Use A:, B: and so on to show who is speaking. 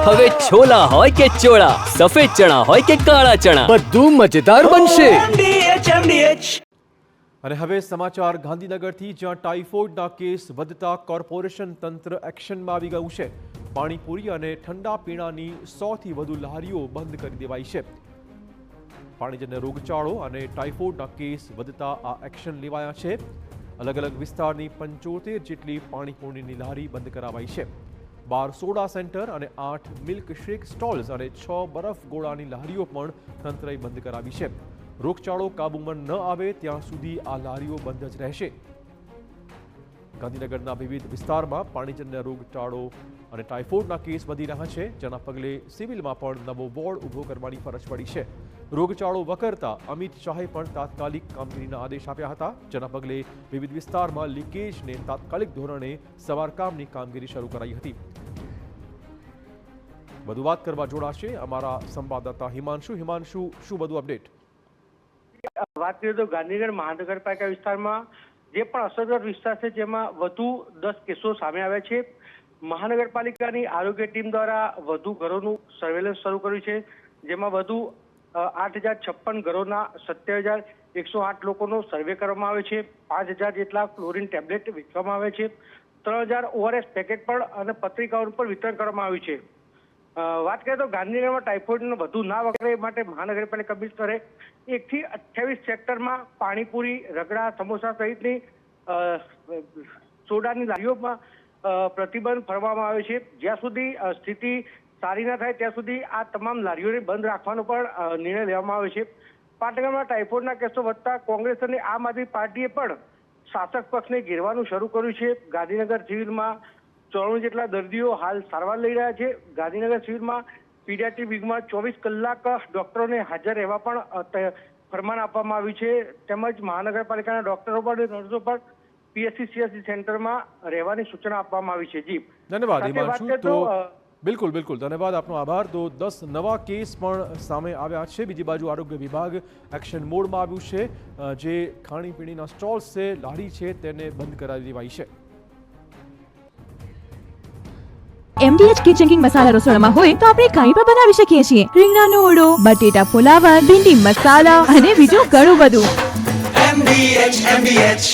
A: હવે છોલા હોય કે ચોળા, સફેદ ચણા હોય કે કાળા ચણા, બધું મજેદાર બનશે.
B: અને હવે સમાચાર ગાંધીનગરથી, જ્યાં ટાઇફોઇડના કેસ વધતા કોર્પોરેશન તંત્ર એક્શનમાં આવી ગયું છે. પાણીપુરી અને ઠંડા પીણાની 100થી વધુ લારીઓ બંધ કરી દેવાઈ છે. પાણીજન્ય રોગચાળો અને ટાઇફોઇડના કેસ વધતા આ એક્શન લેવાયા છે. અલગ અલગ વિસ્તારની 75 જેટલી પાણીપુરીની લારી બંધ કરાવાઈ છે. 12 સોડા સેન્ટર અને 8 મિલ્ક શેક સ્ટોલ્સ અને 6 બરફ ગોળાની લારીઓ પણ તંત્રએ બંધ કરાવી છે. રોગચાળો કાબૂમાં ન આવે ત્યાં સુધી આ લારીઓ બંધ જ રહેશે. ગાંધીનગરના વિવિધ વિસ્તારમાં પાણીજન્ય રોગચાળો અને ટાઇફોઇડના કેસ વધી રહ્યા છે, જેના પગલે સિવિલમાં પણ નવો વોર્ડ ઊભો કરવાની ફરજ પડી છે. રોગચાળો વકરતા અમિત શાહે પણ તાત્કાલિક કામગીરીના આદેશ આપ્યા હતા, જેના પગલે વિવિધ વિસ્તારમાં લીકેજને તાત્કાલિક ધોરણે સમારકામની કામગીરી શરૂ કરાઈ હતી. વધુ વાત કરવા જોડાશે અમારા સંવાદદાતા હિમાંશુ. શું વધુ અપડેટ?
C: વાત કરીએ તો ગાંધીનગર મહાનગરપાલિકા વિસ્તારમાં જે પણ અસરગ્રસ્ત વિસ્તાર છે, જેમાં વધુ 10 કેસો સામે આવ્યા છે. મહાનગરપાલિકાની આરોગ્ય ટીમ દ્વારા વધુ ઘરોનું સર્વેલન્સ શરૂ કર્યું છે, જેમાં વધુ 8056 ઘરોના 27,108 લોકોનો સર્વે કરવામાં આવે છે. 5000 જેટલા ક્લોરીન ટેબ્લેટ વેચવામાં આવે છે. 3000 ORS પેકેટ પણ અને પત્રિકાઓનું પણ વિતરણ કરવામાં આવ્યું છે. વાત કરીએ તો ગાંધીનગરમાં ટાઇફોઇડનો વધુ ના વકરે માટે મહાનગરપાલિકા કમિશનરે 1 થી 28 સેક્ટરમાં પાણીપુરી, રગડા, સમોસા સહિતની સોડાની લારીઓમાં પ્રતિબંધ ફરવામાં આવ્યો છે. જ્યાં સુધી સ્થિતિ સારી ના થાય ત્યાં સુધી આ તમામ લારીઓને બંધ રાખવાનો પણ નિર્ણય લેવામાં આવ્યો છે. પાટણમાં ટાઇફોઇડના કેસો વધતા કોંગ્રેસ અને આમ આદમી પાર્ટીએ પણ શાસક પક્ષને ઘેરવાનું શરૂ કર્યું છે. ગાંધીનગર સિવિલમાં 94 જેટલા દર્દીઓ હાલ સારવાર લઈ રહ્યા છે. ગાંધીનગર સિવિલમાં પીડિયાટ્રિક વિંગમાં 24 કલાક ડોક્ટરોને હાજર રહેવા પણ ફરમાન આપવામાં આવ્યું છે. તેમજ મહાનગરપાલિકાના ડોક્ટરો પર નર્સો પર PSC CSC સેન્ટરમાં રહેવાની સૂચના આપવામાં આવી છે. જી
B: ધન્યવાદ હિમાંશુ. તો બિલકુલ ધન્યવાદ, આપનો આભાર. તો 10 નવા કેસ પણ સામે આવ્યા છે. બીજી બાજુ આરોગ્ય વિભાગ એક્શન મોડમાં આવ્યું છે. જે ખાણીપીણીના સ્ટોલ્સ છે, લારી છે, તેને બંધ કરાવી દેવાઈ છે.
D: MDH કિચન કિંગ મસાલા રસોડામાં હોય તો આપણે કંઈ પણ બનાવી શકીએ છીએ. રીંગણાનો ઓળો, બટેટા ફુલાવર, ભીંડી મસાલા અને બીજું ઘણું બધું. MDH